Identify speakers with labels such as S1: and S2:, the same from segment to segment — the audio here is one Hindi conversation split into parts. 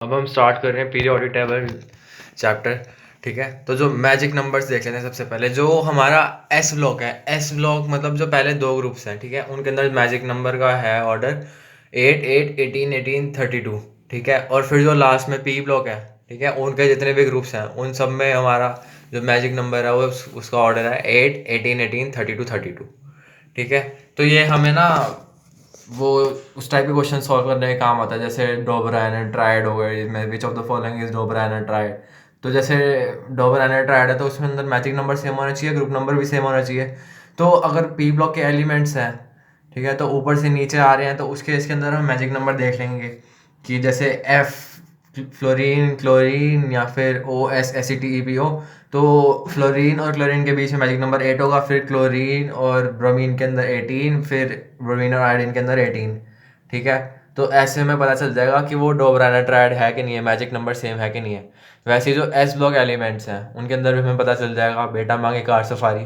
S1: अब हम स्टार्ट कर रहे हैं पीरियोडिक टेबल चैप्टर। ठीक है, तो जो मैजिक नंबर्स देख लेते हैं सबसे पहले। जो हमारा एस ब्लॉक है, एस ब्लॉक मतलब जो पहले दो ग्रुप्स हैं, ठीक है, उनके अंदर मैजिक नंबर का है ऑर्डर 8, 8, 18, 18, 32। ठीक है, और फिर जो लास्ट में पी ब्लॉक है, ठीक है, उनके जितने भी ग्रुप्स हैं उन सब में हमारा जो मैजिक नंबर है वो उसका ऑर्डर है 8, 18, 18, 32, 32। ठीक है, तो ये हमें ना वो उस टाइप के क्वेश्चन सॉल्व करने का काम आता है, जैसे डोबराइन एंड ट्रायड हो गए, इसमें which of the following is Dobereiner and triad. तो जैसे डोबराइन एंड ट्रायड है तो उसमें अंदर मैजिक नंबर सेम होना चाहिए, ग्रुप नंबर भी सेम होना चाहिए। तो अगर पी ब्लॉक के एलिमेंट्स हैं, ठीक है, तो ऊपर से नीचे आ रहे हैं, तो उसके इसके अंदर हम मैजिक नंबर देख लेंगे कि जैसे एफ फ्लोरीन क्लोरीन या फिर ओ एस एसिटी हो, तो फ्लोरीन और क्लोरीन के बीच में मैजिक नंबर 8 होगा, फिर क्लोरीन और ब्रोमीन के अंदर 18, फिर ब्रोमीन और आयोडीन के अंदर 18। ठीक है, तो ऐसे में पता चल जाएगा कि वो डोबराना ट्रायड है कि नहीं है, मैजिक नंबर सेम है कि नहीं है। वैसे ही जो एस ब्लॉक एलिमेंट्स हैं उनके अंदर भी हमें पता चल जाएगा, बेटा मांगे कार सफारी।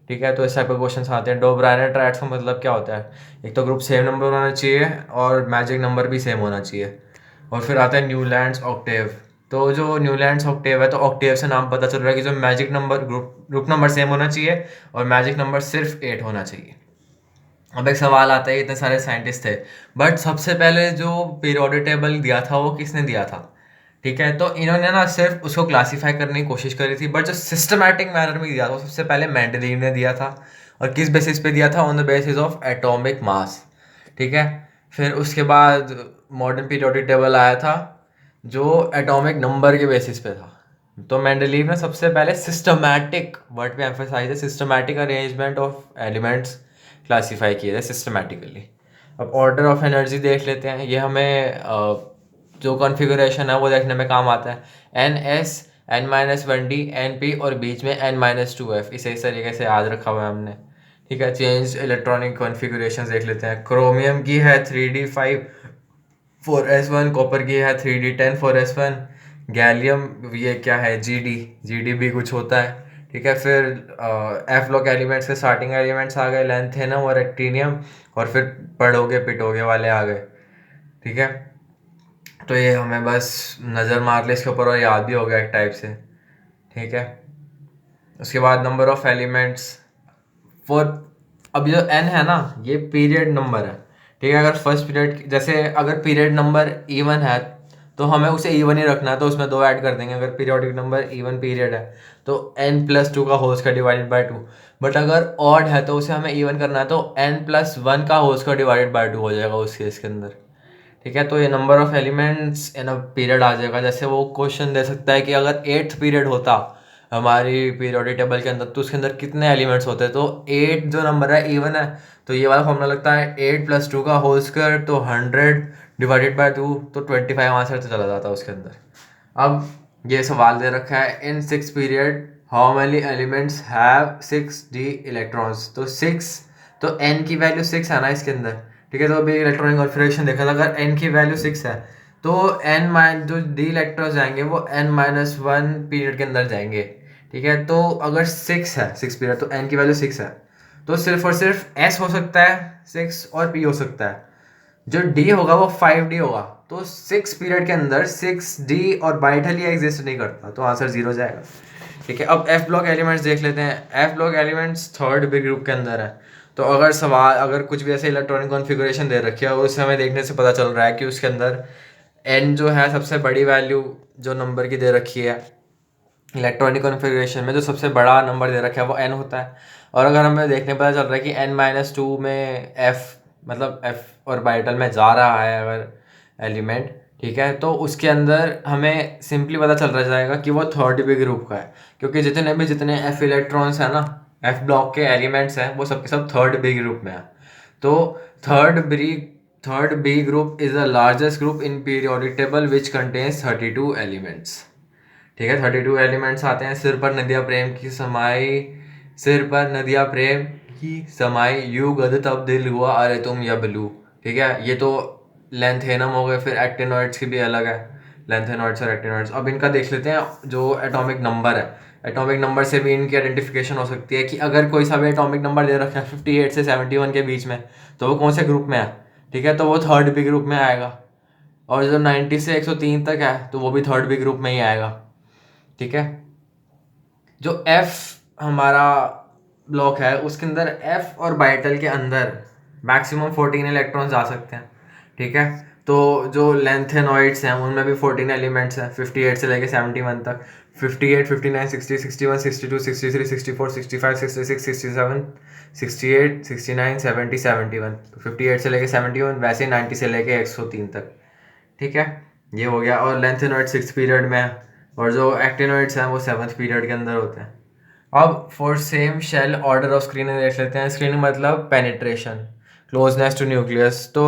S1: ठीक है, तो इस टाइप के क्वेश्चन आते हैं। डोबराना ट्रायड्स का मतलब क्या होता है? एक तो ग्रुप सेम नंबर होना चाहिए और मैजिक नंबर भी सेम होना चाहिए। और फिर आता है न्यूलैंड्स ऑक्टेव। तो जो न्यूलैंड्स ऑक्टेव है, तो ऑक्टेव से नाम पता चल रहा है कि जो magic number group number same होना चाहिए और मैजिक नंबर सिर्फ 8 होना चाहिए। अब एक सवाल आता है, इतने सारे साइंटिस्ट थे, बट सबसे पहले जो पीरियोडिक टेबल दिया था वो किसने दिया था? ठीक है, तो इन्होंने ना सिर्फ उसको क्लासीफाई करने की कोशिश करी थी, बट जो सिस्टमैटिक मैनर में दिया था वो सबसे पहले मेंडलीव ने दिया था। और किस बेसिस पे दिया था? On the basis of atomic mass. ठीक है, फिर उसके बाद मॉडर्न पीरियोडिक टेबल आया था जो एटॉमिक नंबर के बेसिस पे था। तो मेंडलीव ने सबसे पहले सिस्टमैटिक, वर्ड पे एम्फेसाइज है, systematic arrangement of elements classify किए थे सिस्टमैटिकली। अब ऑर्डर ऑफ एनर्जी देख लेते हैं। ये हमें जो कॉन्फ़िगरेशन है वो देखने में काम आता है। N S, n-1d, N P और बीच में n-2f। इसे इस तरीके से याद रखा हुआ है हमने। ठीक है, चेंज इलेक्ट्रॉनिक कॉन्फ़िगरेशन देख लेते हैं। क्रोमियम की है 3d5 4s1, कॉपर की है 3d10 4s1। गैलियम ये क्या है? जी डी भी कुछ होता है। ठीक है, फिर एफ ब्लॉक एलिमेंट्स के स्टार्टिंग एलिमेंट्स आ गए, लैंथेनम और एक्टीनियम, और फिर पढ़ोगे पिटोगे वाले आ गए। ठीक है, तो ये हमें बस नज़र मार ले इसके ऊपर और याद भी हो गया एक टाइप से। ठीक है, उसके बाद नंबर ऑफ एलिमेंट्स फॉर, अब जो एन है ना ये पीरियड नंबर है। ठीक है, अगर फर्स्ट पीरियड, जैसे अगर पीरियड नंबर इवन है तो हमें उसे इवन ही रखना है, तो उसमें दो ऐड कर देंगे। अगर पीरियोडिक नंबर इवन पीरियड है तो n+2 का whole square divided by 2। But अगर ऑड है तो उसे हमें इवन करना है, तो n+1 का होल स्क्वायर डिवाइडेड बाय 2 हो जाएगा उस केस के अंदर। ठीक है, तो ये number of elements in a period आ जाएगा। जैसे वो क्वेश्चन दे सकता है कि अगर 8th पीरियड होता हमारी पीरियोडिक टेबल के अंदर तो उसके अंदर कितने एलिमेंट्स होते हैं? तो 8 जो नंबर है इवन है, तो ये वाला फॉर्मूला लगता है 8+2 का होल स्क्वायर, तो 100 डिवाइडेड बाय 2, तो 25 आंसर तो चला जाता है उसके अंदर। अब ये सवाल दे रखा है, इन 6 period how many elements have 6d electrons. तो 6, तो n की वैल्यू 6 है ना इसके अंदर। ठीक है, तो अभी इलेक्ट्रॉनिक कॉन्फ़िगरेशन देखा था, अगर n की वैल्यू 6 है तो जो डी इलेक्ट्रॉन्स जाएंगे वो n-1 पीरियड के अंदर जाएंगे। ठीक है, तो अगर 6 है, 6 पीरियड, तो n की वैल्यू 6 है, तो सिर्फ और सिर्फ s हो सकता है 6 और p हो सकता है। जो d होगा वो 5d होगा। तो 6 पीरियड के अंदर 6d और बाइटली एग्जिस्ट नहीं करता, तो आंसर 0 जाएगा। ठीक है, अब एफ ब्लॉक एलिमेंट्स देख लेते हैं। F block elements third big group के अंदर है। तो अगर सवाल, अगर कुछ भी ऐसे इलेक्ट्रॉनिक कॉन्फ़िगरेशन दे रखी है और उसे हमें देखने से पता चल रहा है कि उसके अंदर एन जो है सबसे बड़ी वैल्यू जो नंबर की दे रखी है, इलेक्ट्रॉनिक कॉन्फ़िगरेशन में जो सबसे बड़ा नंबर दे रखा है वो एन होता है। और अगर हमें देखने पता चल रहा है कि n-2 में एफ, मतलब एफ और बाइटल में जा रहा है अगर एलिमेंट, ठीक है, तो उसके अंदर हमें सिंपली पता चल रहा जाएगा कि वो थर्ड बी ग्रुप का है, क्योंकि जितने एफ इलेक्ट्रॉन्स हैं ना, एफ ब्लॉक के एलिमेंट्स हैं, वो सबके सब थर्ड बी ग्रुप में है। तो third B third B group is the largest group in periodic table which contains 32 elements. ठीक है, 32 एलिमेंट्स आते हैं। सिर पर नदिया प्रेम की समाई, सिर पर नदिया प्रेम की समाई, यू गद तब दिल हुआ अरे तुम यबलू। ठीक है, ये तो लेंथेनम हो गए। फिर एक्टिनॉइड्स की भी अलग है, लेंथेनॉइड्स और एक्टिनॉइड्स। अब इनका देख लेते हैं जो एटॉमिक नंबर है। एटॉमिक नंबर से भी इनकी आइडेंटिफिकेशन हो सकती है कि अगर कोई सा भी एटॉमिक नंबर दे रखा है 58 से 71 के बीच में, तो वो कौन से ग्रुप में है? ठीक है, तो वो थर्ड बी ग्रुप में आएगा। और जो 90 से 103 तक है तो वो भी थर्ड बी ग्रुप में ही आएगा। ठीक है, जो एफ हमारा ब्लॉक है उसके अंदर एफ और बाइटल के अंदर मैक्सिमम 14 इलेक्ट्रॉन्स आ सकते हैं। ठीक है, तो जो लेंथेनॉइड्स हैं उनमें भी 14 एलिमेंट्स हैं 58 से लेके 71 तक। 58, 59, 60, 61, 62, 63, 64, 65, 66, 67, 68, 69, 70, 71। तो 58 से लेके 71, वैसे 90 से लेके 103 तक। ठीक है, ये हो गया। और लेंथेनॉइड 6th पीरियड में है और जो एक्टिनॉइड्स हैं वो 7th पीरियड के अंदर होते हैं। अब for same shell order of screening देख लेते हैं। स्क्रीनिंग मतलब पेनिट्रेशन, क्लोजनेस टू न्यूक्लियस। तो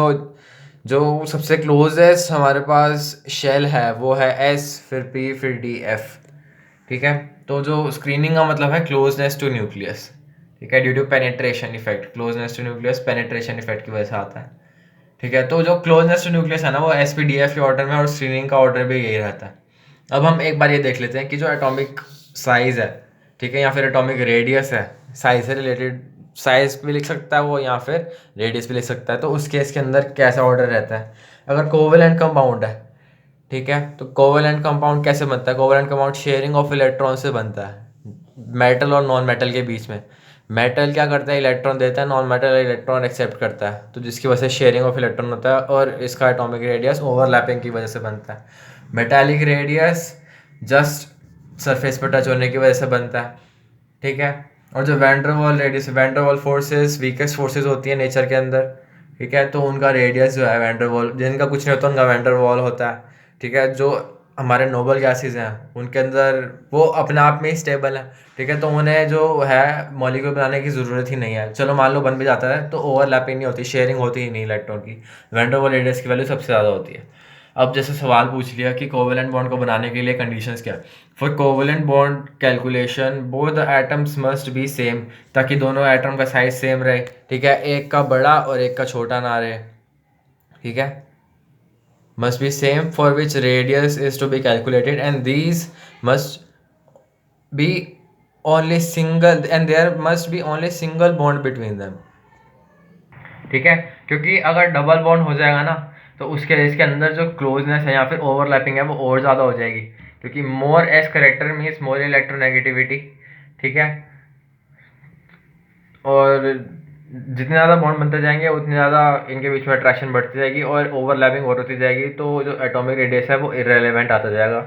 S1: जो सबसे क्लोजेस्ट हमारे पास शेल है वो है एस, फिर पी, फिर डी, एफ। ठीक है, तो जो स्क्रीनिंग का मतलब है क्लोजनेस टू न्यूक्लियस। ठीक है, due to penetration effect, closeness to nucleus penetration effect की वजह से आता है। ठीक है, तो जो क्लोजनेस टू न्यूक्लियस है ना वो एस पी डी एफ के ऑर्डर में, और स्क्रीनिंग का ऑर्डर भी यही रहता है। अब हम एक बार ये देख लेते हैं कि जो एटॉमिक साइज है, ठीक है, या फिर एटॉमिक रेडियस है, साइज से रिलेटेड, साइज भी लिख सकता है वो या फिर रेडियस भी लिख सकता है। तो उस केस के अंदर कैसा ऑर्डर रहता है? अगर कोवेलेंट कंपाउंड है, ठीक है, तो कोवेलेंट कंपाउंड कैसे बनता है? Covalent compound sharing of electron से बनता है, मेटल और नॉन मेटल के बीच में। मेटल क्या करता है? इलेक्ट्रॉन देता है, नॉन मेटल इलेक्ट्रॉन एक्सेप्ट करता है, तो जिसकी वजह से शेयरिंग ऑफ इलेक्ट्रॉन होता है। और इसका एटॉमिक रेडियस ओवरलैपिंग की वजह से बनता है। मेटालिक रेडियस जस्ट सरफेस पर टच होने की वजह से बनता है। ठीक है, और जो वैंडरवाल रेडियस, वैंडरवाल फोर्सेस वीकेस्ट फोर्सेस होती है नेचर के अंदर। ठीक है, तो उनका रेडियस जो है वैंडरवाल, जिनका कुछ नहीं होता उनका वैंडरवाल होता है। ठीक है, जो हमारे नोबल गैसेज हैं उनके अंदर वो अपने आप में ही स्टेबल है। ठीक है, तो उन्हें जो है मॉलिक्यूल बनाने की ज़रूरत ही नहीं है। चलो मान लो बन भी जाता है तो ओवरलैपिंग नहीं होती, शेयरिंग होती ही नहीं इलेक्ट्रॉन की। वैंडरवाल रेडियस की वैल्यू सबसे ज़्यादा होती है। अब जैसे सवाल पूछ लिया कि कोवेलेंट बॉन्ड को बनाने के लिए कंडीशंस क्या है। For covalent bond calculation both the atoms must be same, ताकि दोनों एटम का साइज सेम रहे। ठीक है, एक का बड़ा और एक का छोटा ना रहे। ठीक है, must be same for which radius is to be calculated, and these must be only single, and there must be only single bond between them। ठीक है, क्योंकि अगर डबल बॉन्ड हो जाएगा ना तो उसके इसके अंदर जो क्लोजनेस है या फिर ओवरलैपिंग है वो और ज़्यादा हो जाएगी, क्योंकि more s character means more electronegativity. ठीक है, और जितने ज़्यादा बॉन्ड बनते जाएंगे उतनी ज़्यादा इनके बीच में अट्रैक्शन बढ़ती जाएगी और ओवरलैपिंग और होती जाएगी, तो जो एटॉमिक रेडियस है वो इररेलेवेंट आता जाएगा।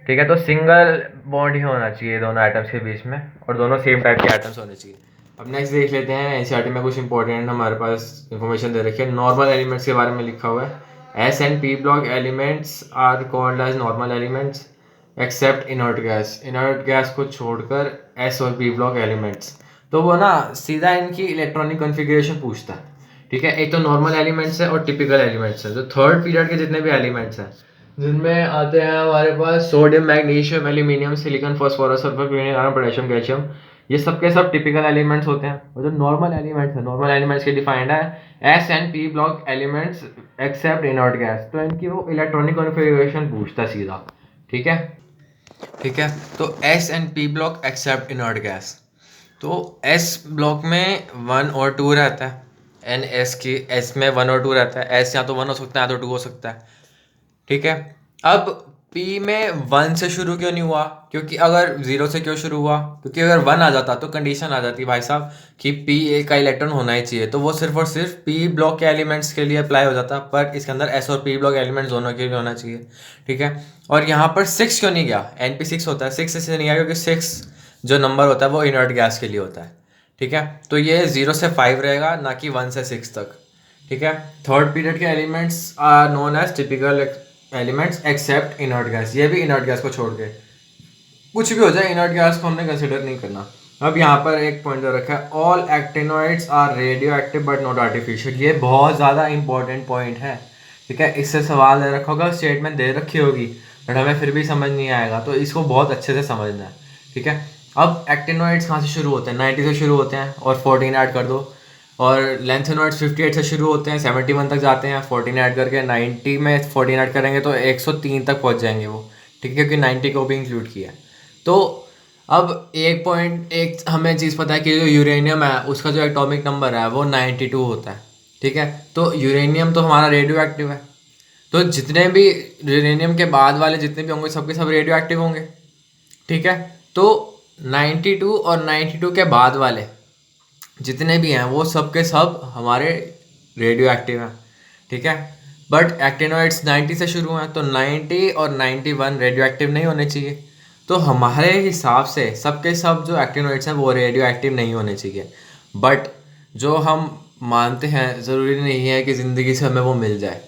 S1: ठीक है, तो सिंगल बॉन्ड ही होना चाहिए दोनों एटम्स के बीच में, और दोनों सेम टाइप के एटम्स होने चाहिए। अब नेक्स्ट देख लेते हैं, एनसीईआरटी में कुछ इंपॉर्टेंट हमारे पास इंफॉर्मेशन दे रखी है। नॉर्मल एलिमेंट्स के बारे में लिखा हुआ है, S and P block elements are called as normal elements except inert gas. Inert gas को छोड़कर एस और पी ब्लॉक एलिमेंट्स, तो वो ना सीधा इनकी इलेक्ट्रॉनिक कॉन्फ़िगरेशन पूछता है। ठीक है, एक तो नॉर्मल एलिमेंट्स है और टिपिकल एलिमेंट्स है। जो थर्ड पीरियड के जितने भी एलिमेंट्स हैं जिनमें आते हैं हमारे पास sodium, magnesium, aluminium, silicon, phosphorus, sulphur, chlorine, iron, potassium, calcium, ये सब के सब टिपिकल एलिमेंट्स होते हैं। और जो नॉर्मल एलिमेंट्स है, नॉर्मल एलिमेंट्स के डिफाइंड है S and P block elements except inert gas, तो इनकी वो इलेक्ट्रॉनिक कॉन्फ़िगरेशन पूछता है सीधा। ठीक है, ठीक है, तो S and P block except inert gas, तो एस ब्लॉक में 1 और 2 रहता है। एन एस की एस में 1 और 2 रहता है। एस या तो 1 हो सकता है या तो 2 हो सकता है। ठीक है, अब पी में 1 से शुरू क्यों नहीं हुआ? क्योंकि अगर 0 से क्यों शुरू हुआ? क्योंकि अगर 1 आ जाता तो कंडीशन आ जाती भाई साहब कि पी ए का इलेक्ट्रॉन होना ही चाहिए, तो वो सिर्फ और सिर्फ पी ब्लॉक के एलिमेंट्स के लिए अप्लाई हो जाता, पर इसके अंदर एस और पी ब्लॉक एलिमेंट्स दोनों के लिए होना चाहिए। ठीक है, और यहाँ पर 6 क्यों नहीं गया? एन पी 6 होता है, 6 इसलिए नहीं गया क्योंकि 6 जो नंबर होता है वो इनर्ट गैस के लिए होता है। ठीक है, तो ये 0 से 5 रहेगा, ना कि 1 से 6 तक। ठीक है, थर्ड पीरियड के elements are known as typical elements except inert gas. ये भी इनर्ट गैस को छोड़ के, कुछ भी हो जाए इनर्ट गैस को हमने कंसिडर नहीं करना। अब यहाँ पर एक पॉइंट जो रखा है, all actinoids are radioactive but not artificial. ये बहुत ज़्यादा इंपॉर्टेंट पॉइंट है। ठीक है, इससे सवाल दे रखा होगा, स्टेटमेंट दे रखी होगी, बट हमें फिर भी समझ नहीं आएगा, तो इसको बहुत अच्छे से समझना है। ठीक है, अब एक्टिनॉइड्स कहाँ से शुरू होते हैं? 90 से शुरू होते हैं और 14 ऐड कर दो। और लेंथेनॉइड्स 58 से शुरू होते हैं, 71 तक जाते हैं, 14 ऐड करके 90 में 14 ऐड करेंगे तो 103 तक पहुंच जाएंगे वो। ठीक है, क्योंकि 90 को भी इंक्लूड किया है। तो अब एक हमें चीज़ पता है कि जो यूरेनियम है उसका जो एटॉमिक नंबर है वो 92 होता है। ठीक है, तो यूरेनियम तो हमारा रेडियो एक्टिव है, तो जितने भी यूरेनियम के बाद वाले जितने भी होंगे सबके सब रेडियो एक्टिव होंगे, ठीक है। तो 92 और 92 के बाद वाले जितने भी हैं वो सब के सब हमारे रेडियो एक्टिव हैं, ठीक है। बट एक्टिनोइड्स 90 से शुरू हैं, तो 90 और 91 रेडियो एक्टिव नहीं होने चाहिए। तो हमारे हिसाब से सबके सब जो एक्टिनोइड्स हैं वो रेडियो एक्टिव नहीं होने चाहिए। बट जो हम मानते हैं ज़रूरी नहीं है कि ज़िंदगी से हमें वो मिल जाए,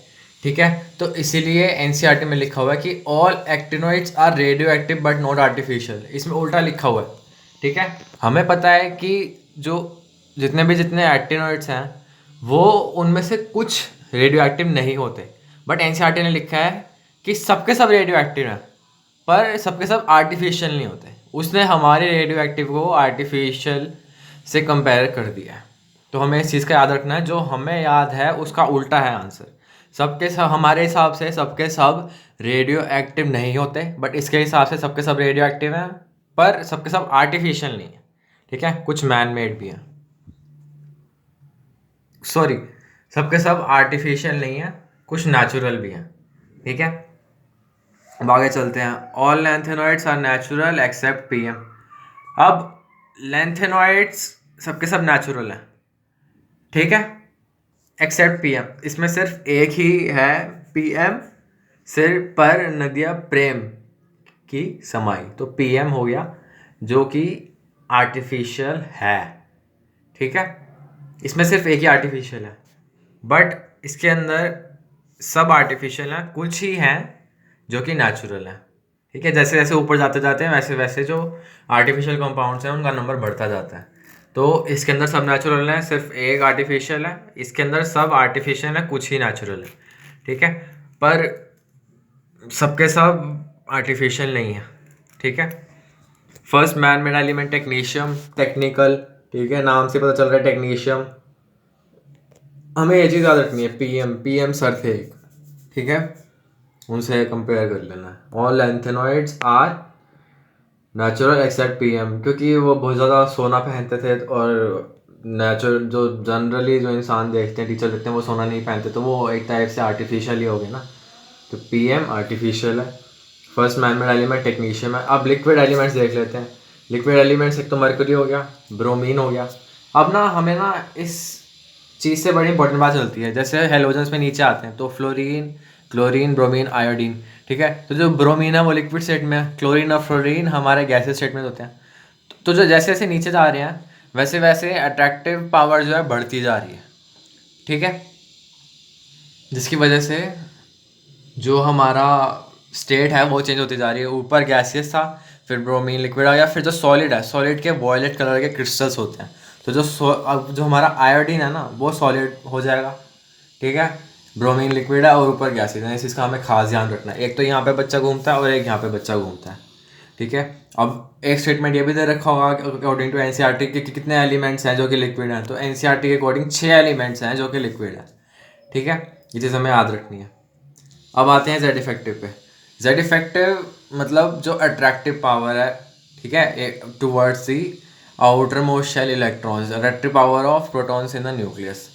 S1: ठीक है। तो इसीलिए एनसीईआरटी में लिखा हुआ है कि all actinoids are radioactive but not artificial. इसमें उल्टा लिखा हुआ है, ठीक है। हमें पता है कि जो जितने एक्टिनोइड्स हैं वो उनमें से कुछ रेडियो एक्टिव नहीं होते, बट एनसीईआरटी ने लिखा है कि सबके सब रेडियो एक्टिव हैं पर सबके सब आर्टिफिशियल नहीं होते। उसने हमारे रेडियो एक्टिव को आर्टिफिशियल से कंपेयर कर दिया है। तो हमें इस चीज़ का याद रखना है, जो हमें याद है उसका उल्टा है आंसर। सबके सब हमारे हिसाब से सबके सब रेडियो एक्टिव नहीं होते, बट इसके हिसाब से सबके सब रेडियो एक्टिव हैं पर सबके सब आर्टिफिशियल नहीं है, ठीक है। कुछ मैन मेड भी हैं, सॉरी, सबके सब आर्टिफिशियल नहीं है, कुछ नेचुरल भी हैं, ठीक है। अब आगे चलते हैं। All lanthanoids are natural except PM. अब लैंथेनॉइड्स सबके सब नेचुरल हैं, ठीक है, एक्सेप्ट पीएम। इसमें सिर्फ एक ही है पीएम, सिर पर नदिया प्रेम की समाई। तो पीएम हो गया जो कि आर्टिफिशियल है, ठीक है। इसमें सिर्फ एक ही आर्टिफिशियल है, बट इसके अंदर सब आर्टिफिशियल हैं, कुछ ही हैं जो कि नेचुरल हैं, ठीक है। जैसे जैसे ऊपर जाते जाते हैं वैसे वैसे जो आर्टिफिशियल कंपाउंड्स हैं उनका नंबर बढ़ता जाता है। तो इसके अंदर सब नेचुरल हैं, सिर्फ एक आर्टिफिशियल है। इसके अंदर सब आर्टिफिशियल है, कुछ ही नेचुरल है, ठीक है। पर सबके सब आर्टिफिशियल नहीं है, ठीक है। First man made element technetium, technical, ठीक है, नाम से पता चल रहा है टेक्नीशियम। हमें ये चीज़ याद रखनी है, पीएम सर थे एक, ठीक है, उनसे कंपेयर कर लेना है। All lanthanoids are natural except PM, क्योंकि वो बहुत ज़्यादा सोना पहनते थे और नेचुरल जो जनरली जो इंसान देखते हैं, टीचर देखते हैं, वो सोना नहीं पहनते, तो वो एक टाइप से आर्टिफिशियल ही हो गए ना। तो पीएम आर्टिफिशियल है। First man made element technetium है। अब लिक्विड एलिमेंट्स देख लेते हैं। लिक्विड एलिमेंट्स एक तो मरकरी हो गया, ब्रोमीन हो गया। अब ना हमें ना इस चीज़ से बड़ी इंपॉर्टेंट बात चलती है, जैसे हेलोजन्स में नीचे आते हैं तो फ्लोरीन, क्लोरीन, ब्रोमीन, आयोडीन, ठीक है। तो जो ब्रोमीन है वो लिक्विड स्टेट में है, क्लोरीन और फ्लोरीन हमारे गैसेस स्टेट में होते हैं। तो जो जैसे जैसे नीचे जा रहे हैं वैसे वैसे अट्रैक्टिव पावर जो है बढ़ती जा रही है, ठीक है, जिसकी वजह से जो हमारा स्टेट है वो चेंज होती जा रही है। ऊपर गैसियस था, फिर ब्रोमीन लिक्विड आ गया, फिर जो सॉलिड है, सॉलिड के वॉयलेट कलर के क्रिस्टल्स होते हैं। तो अब जो हमारा आयोडीन है ना वो सॉलिड हो जाएगा, ठीक है, ब्रोमीन लिक्विड है और ऊपर गैसियस है। इस चीज़ का हमें खास ध्यान रखना है। एक तो यहाँ पे बच्चा घूमता है और एक यहाँ पे बच्चा घूमता है, ठीक है। अब एक स्टेटमेंट ये भी दे रखा होगा अकॉर्डिंग टू एनसीईआरटी कि कितने एलिमेंट्स हैं जो कि लिक्विड हैं। तो एनसीईआरटी के अकॉर्डिंग 6 एलिमेंट्स हैं जो कि लिक्विड है, ठीक है। ये चीज़ हमें याद रखनी है। अब आते हैं जेड इफेक्टिव पे। जेड इफेक्टिव मतलब जो अट्रैक्टिव पावर है, ठीक है, towards the outermost shell electrons, attractive power of protons in the nucleus,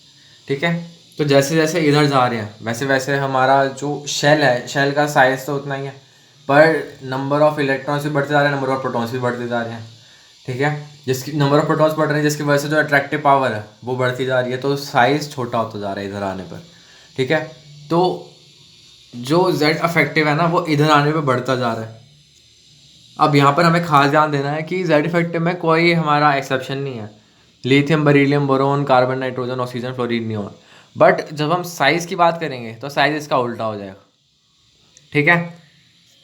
S1: ठीक है। तो जैसे जैसे इधर जा रहे हैं वैसे वैसे हमारा जो शेल है, शेल का साइज तो उतना ही है, पर नंबर ऑफ इलेक्ट्रॉन्स भी बढ़ते जा रहे हैं, नंबर ऑफ प्रोटॉन्स भी बढ़ते जा रहे हैं, ठीक है। जिसकी नंबर ऑफ प्रोटॉन्स बढ़ रहे हैं जिसकी वजह से जो अट्रैक्टिव पावर है वो बढ़ती जा रही है, तो साइज़ छोटा होता जा रहा है इधर आने पर, ठीक है। तो जो जेड इफेक्टिव है ना वो इधर आने पे बढ़ता जा रहा है। अब यहाँ पर हमें खास ध्यान देना है कि जेड इफेक्टिव में कोई हमारा एक्सेप्शन नहीं है। Lithium, beryllium, boron, carbon, nitrogen, oxygen, fluorine, neon. But जब हम साइज़ की बात करेंगे तो साइज़ इसका उल्टा हो जाएगा, ठीक है।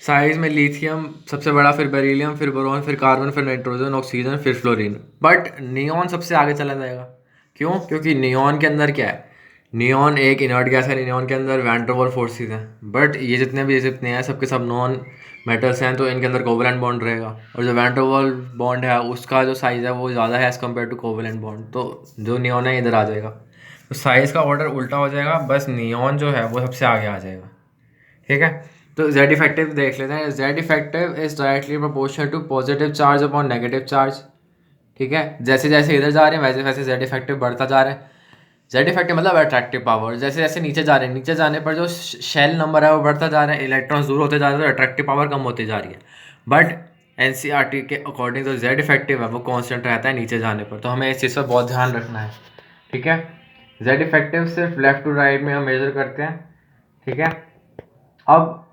S1: साइज़ में लिथियम सबसे बड़ा, फिर बेरिलियम, फिर बोरोन, फिर कार्बन, फिर नाइट्रोजन, ऑक्सीजन, फिर फ्लोरीन। बट नियॉन सबसे आगे चला जाएगा। क्यों? क्योंकि नियॉन के अंदर क्या है, नियॉन एक इनर्ट गैस है, नियॉन के अंदर वैन डर वाल्स फोर्सेस हैं। बट ये जितने हैं सबके सब नॉन मेटल्स हैं, तो इनके अंदर कोवलेंट बॉन्ड रहेगा। और जो वैन डर वाल्स बॉन्ड है उसका जो साइज़ है वो ज़्यादा है as compare to covalent bond, तो जो नियॉन है इधर आ जाएगा। तो साइज़ का ऑर्डर उल्टा हो जाएगा, बस नियॉन जो है वो सबसे आगे आ जाएगा, ठीक है। तो जेड इफेक्टिव देख लेते हैं। Z effective is directly proportional to positive charge upon negative charge, ठीक है। जैसे जैसे इधर जा रहे हैं वैसे वैसे जेड इफेक्टिव बढ़ता जा रहा है, जेड इफेक्टिव मतलब अट्रैक्टिव पावर। जैसे जैसे नीचे जा रहे हैं, नीचे जाने पर जो शेल नंबर है वो बढ़ता जा रहा है, इलेक्ट्रॉन्स दूर होते जा रहे हैं, तो अट्रैक्टिव पावर कम होती जा रही है। बट एनसीईआरटी के अकॉर्डिंग जो जेड इफेक्टिव है वो कांस्टेंट रहता है नीचे जाने पर, तो हमें इस चीज़ पर बहुत ध्यान रखना है। ठीक है, जेड इफेक्टिव सिर्फ लेफ्ट टू राइट में हम मेजर करते हैं। ठीक है, अब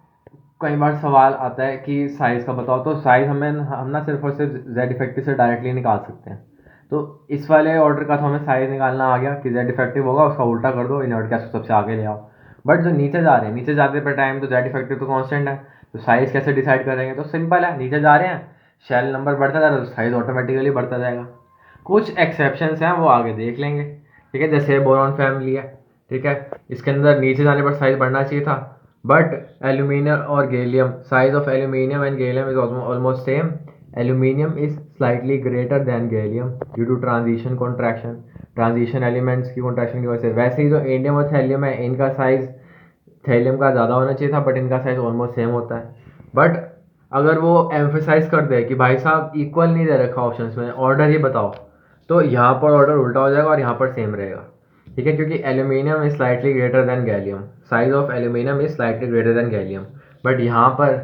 S1: कई बार सवाल आता है कि साइज़ का बताओ, तो साइज़ हम ना सिर्फ और सिर्फ जेड इफेक्टिव से डायरेक्टली निकाल सकते हैं। तो इस वाले ऑर्डर का तो हमें साइज़ निकालना आ गया कि जेड इफेक्टिव होगा, उसका उल्टा कर दो, इनवर्ट कैश सबसे आगे ले आओ। बट जो नीचे जा रहे हैं, नीचे जाते पर टाइम तो जेड इफेक्टिव तो कांस्टेंट है, तो साइज़ कैसे डिसाइड करेंगे? तो सिंपल है, नीचे जा रहे हैं, शेल नंबर बढ़ता जा रहा है तो साइज़ ऑटोमेटिकली बढ़ता जाएगा। कुछ एक्सेप्शंस हैं वो आगे देख लेंगे। ठीक है, जैसे बोरॉन फैमिली है, ठीक है, इसके अंदर नीचे जाने पर साइज़ बढ़ना चाहिए था, बट एल्यूमिनियम और gallium, size of aluminium and gallium is almost same. Aluminium is slightly greater than gallium due to transition contraction, transition elements की कॉन्ट्रैक्शन की वजह से। वैसे ही जो इंडियम और थैलियम है, इनका साइज थैलियम का ज़्यादा होना चाहिए था, बट इनका साइज ऑलमोस्ट सेम होता है। बट अगर वो एम्फेसाइज कर दे कि भाई साहब इक्वल नहीं दे रखा ऑप्शंस में, ऑर्डर ही बताओ, तो यहाँ पर ऑर्डर उल्टा हो जाएगा और यहाँ पर सेम रहेगा। ठीक है, क्योंकि aluminium is slightly greater than gallium, size of aluminium is slightly greater than gallium, but यहाँ पर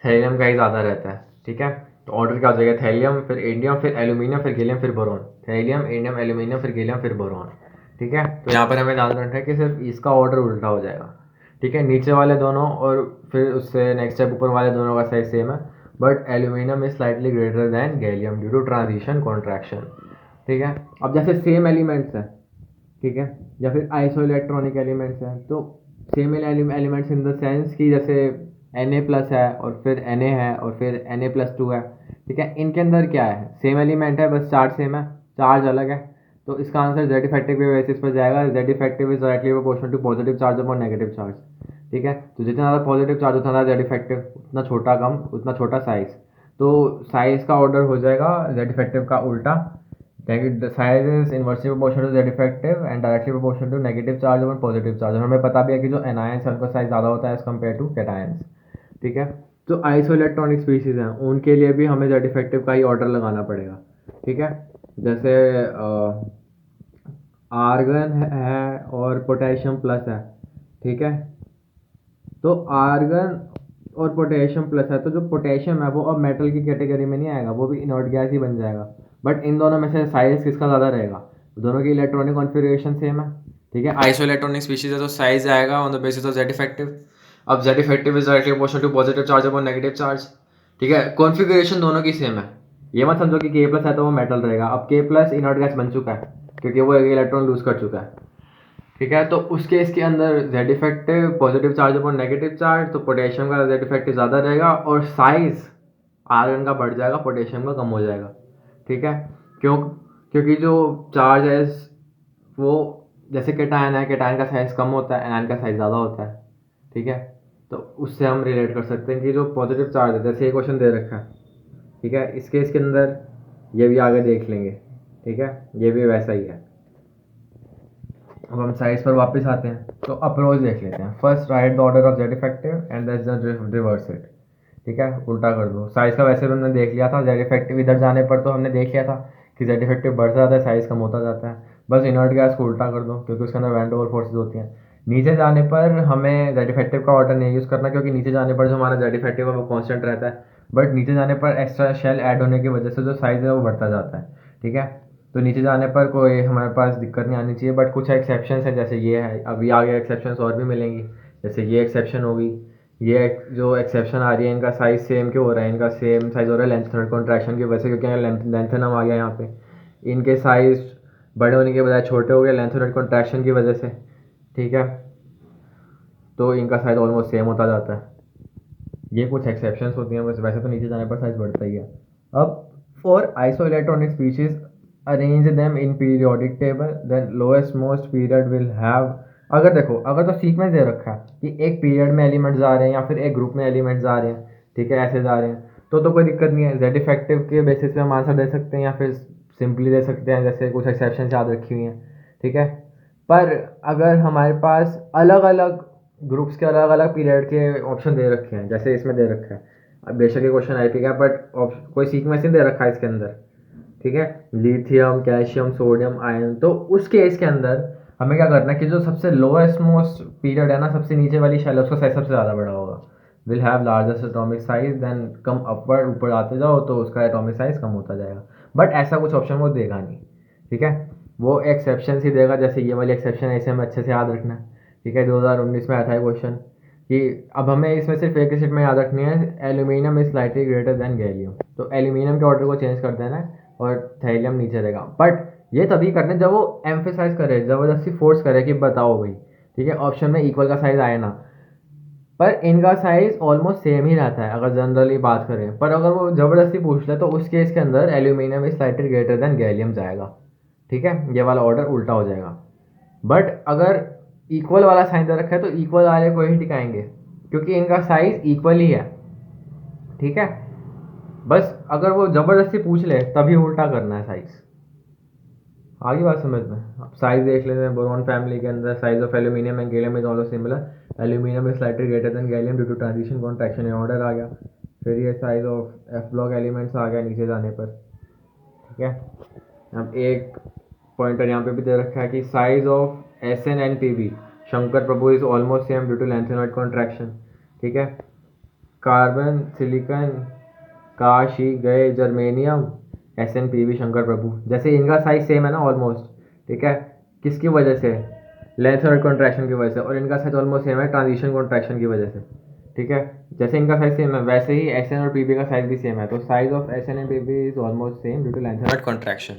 S1: थैलियम का ही ज़्यादा रहता है। ठीक है, तो ऑर्डर क्या हो जाएगा? थैलियम, फिर इंडियम, फिर एल्यूमिनियम, फिर गैलियम, फिर बोरॉन। थैलियम, इंडियम, एल्यूमिनियम, फिर गैलियम, फिर बोरॉन। ठीक है, तो यहाँ पर हमें ध्यान रखना है कि सिर्फ इसका ऑर्डर उल्टा हो जाएगा। ठीक है, नीचे वाले दोनों और फिर उससे नेक्स्ट स्टेप ऊपर वाले दोनों का साइज सेम है, but aluminium is slightly greater than gallium due to transition contraction. ठीक है, अब जैसे सेम एलिमेंट्स हैं, ठीक है, या फिर आइसो इलेक्ट्रॉनिक एलिमेंट्स हैं, तो same elements in the sense कि जैसे Na+ है और फिर Na है और फिर Na+2 है। ठीक है, इनके अंदर क्या है? सेम एलिमेंट है, बस चार्ज सेम है, चार्ज अलग है। तो इसका आंसर जेड इफेक्टिव के बेसिस पर जाएगा। Z effective is directly proportional to positive charge upon negative charge. ठीक है, तो जितना ज़्यादा पॉजिटिव चार्ज उतना ज़्यादा जेड इफेक्टिव, उतना छोटा कम उतना छोटा साइज। तो साइज का ऑर्डर हो जाएगा जेड इफेक्टिव का उल्टा। The size is inversely proportional to Z effective and directly proportional to negative charge over positive charge। हमें पता भी है कि जो anions है उनका साइज ज़्यादा होता है एज कम्पेयर टू cations। ठीक है, जो आइसो इलेक्ट्रॉनिक स्पीसीज हैं उनके लिए भी हमें Z इफेक्टिव का ही ऑर्डर लगाना पड़ेगा। ठीक है, जैसे आर्गन है और पोटेशियम प्लस है। ठीक है, तो आर्गन और पोटेशियम प्लस है, तो जो पोटेशियम है वो अब मेटल की कैटेगरी में नहीं आएगा, वो भी इनर्ट गैस ही बन जाएगा। बट इन दोनों में से साइज किसका ज़्यादा रहेगा? दोनों की इलेक्ट्रॉनिक कॉन्फ़िगरेशन सेम है। ठीक है, आइसो इलेक्ट्रॉनिक स्पीशीज है तो साइज आएगा on the basis of Z effective. अब Z effective is directly proportional to positive charge upon negative charge. ठीक है, कॉन्फ़िगरेशन दोनों की सेम है। ये मत समझो कि K+ है तो वो मेटल रहेगा। अब K+ इनर्ट गैस बन चुका है क्योंकि वो एक इलेक्ट्रॉन लूज कर चुका है। ठीक है, तो उस केस के अंदर Z effective positive charge upon negative charge, तो पोटेशियम का जेड इफेक्टिव ज़्यादा रहेगा और साइज आयरन का बढ़ जाएगा, पोटेशियम का कम हो जाएगा। ठीक है, क्योंकि जो चार्ज है वो जैसे केटायन है, केटायन का साइज कम होता है, एनायन का साइज ज़्यादा होता है। ठीक है, तो उससे हम रिलेट कर सकते हैं कि जो पॉजिटिव चार्ज है, जैसे ये क्वेश्चन दे रखा है, ठीक है, इस केस के अंदर ये भी आगे देख लेंगे। ठीक है, ये भी वैसा ही है। अब हम साइज पर वापस आते हैं, तो अप्रोच देख लेते हैं। First write the order of Z effective and then reverse it. ठीक है, उल्टा कर दो। साइज का वैसे भी हमने देख लिया था, जेड इफेक्टिव इधर जाने पर तो हमने देख लिया था कि जेड इफेक्टिव बढ़ता जाता है, साइज कम होता जाता है। बस इनर्ट गैस को उल्टा कर दो क्योंकि उसके अंदर वैन डर वाल्स फोर्सेज होती हैं। नीचे जाने पर हमें जेड इफेक्टिव का ऑर्डर नहीं यूज़ करना क्योंकि नीचे जाने पर जो हमारा जेड इफेक्टिव है वो कॉन्स्टेंट रहता है, बट नीचे जाने पर एक्स्ट्रा शेल ऐड होने की वजह से जो साइज़ है वो बढ़ता जाता है। ठीक है, तो नीचे जाने पर कोई हमारे पास दिक्कत नहीं आनी चाहिए, बट कुछ एक्सेप्शन हैं, जैसे ये है, अभी आगे एक्सेप्शन और भी मिलेंगी। जैसे ये एक्सेप्शन होगी, ये जो एक्सेप्शन आ रही है इनका साइज सेम क्यों हो रहा है? इनका सेम साइज हो रहा है लेंथ थर्ड कॉन्ट्रैक्शन की वजह से, क्योंकि लेंथनम आ गया यहाँ पे, इनके साइज बड़े होने के बजाय छोटे हो गए लेंथ थर्ड कॉन्ट्रैक्शन की वजह से। ठीक है, तो इनका साइज ऑलमोस्ट सेम होता जाता है। ये कुछ एक्सेप्शंस होती हैं, वैसे तो नीचे जाने पर साइज बढ़ता ही है। अब for isoelectronic species arrange them in periodic table, then lowest most period will have. अगर देखो, अगर तो सीक्वेंस दे रखा है कि एक पीरियड में एलिमेंट्स आ रहे हैं या फिर एक ग्रुप में एलिमेंट्स आ रहे हैं, ठीक है, ऐसे जा रहे हैं, तो कोई दिक्कत नहीं है। जेड इफेक्टिव के बेसिस पे हम आंसर दे सकते हैं या फिर सिंपली दे सकते हैं, जैसे कुछ एक्सेप्शन याद रखी हुई हैं। ठीक है, पर अगर हमारे पास अलग अलग ग्रुप्स के अलग अलग पीरियड के ऑप्शन दे रखे हैं, जैसे इसमें दे रखा है, अब बेशक ये क्वेश्चन आई है बट कोई सीक्वेंस नहीं दे रखा है इसके अंदर। ठीक है, लिथियम, कैल्शियम, सोडियम, आयन, तो उस केस के अंदर हमें क्या करना है कि जो सबसे लोएस्ट मोस्ट पीरियड है ना, सबसे नीचे वाली शेल, उसका साइज सबसे ज़्यादा बड़ा होगा, will have largest atomic size, then come upward, ऊपर आते जाओ तो उसका एटॉमिक साइज कम होता जाएगा। बट ऐसा कुछ ऑप्शन वो देगा नहीं, ठीक है, वो एक्सेप्शन ही देगा, जैसे ये वाली एक्सेप्शन है, इसे हमें अच्छे से याद रखना है, ठीक है। 2019 में आया था ये क्वेश्चन कि अब हमें इसमें सिर्फ एक स्टेटमेंट याद रखनी है, aluminium is slightly greater than gallium, तो एल्यूमिनियम के ऑर्डर को चेंज कर देना है और थैलियम नीचे रहेगा। बट ये तभी करना है जब वो एम्फेसाइज करे, ज़बरदस्ती फोर्स करे कि बताओ भाई, ठीक है, ऑप्शन में इक्वल का साइज आए ना, पर इनका साइज ऑलमोस्ट सेम ही रहता है अगर जनरली बात करें, पर अगर वो ज़बरदस्ती पूछ ले तो उस केस के अंदर aluminium is slightly greater than gallium जाएगा, ठीक है, ये वाला ऑर्डर उल्टा हो जाएगा। बट अगर इक्वल वाला साइन दे रखा है तो इक्वल वाले को ही टिकाएंगे, क्योंकि इनका साइज इक्वल ही है, ठीक है। बस अगर वो ज़बरदस्ती पूछ ले तभी उल्टा करना है साइज। आगे बात समझ में। अब साइज देख लेते हैं। बोरॉन फैमिली के अंदर size of aluminium and gallium is also similar, aluminium is slightly greater than gallium due to transition contraction, order आ गया। फिर ये size of f block elements आ गया नीचे जाने पर, ठीक है। अब एक पॉइंटर यहाँ पे भी दे रखा है कि size of S N N P B Shankar Prabhu is almost same due to lanthanoid contraction, ठीक है। कार्बन सिलिकन काशी गए germanium S N P B Shankar Prabhu, जैसे इनका साइज सेम है ना ऑलमोस्ट, ठीक है, किसकी वजह से, लैंथेनॉइड कॉन्ट्रैक्शन की वजह से, और इनका साइज ऑलमोस्ट सेम है ट्रांजिशन कॉन्ट्रैक्शन की वजह से, ठीक है। जैसे इनका साइज सेम है वैसे ही एस एन और पी बी का साइज भी सेम है, तो size of S N and P B is almost same due to lanthanoid contraction.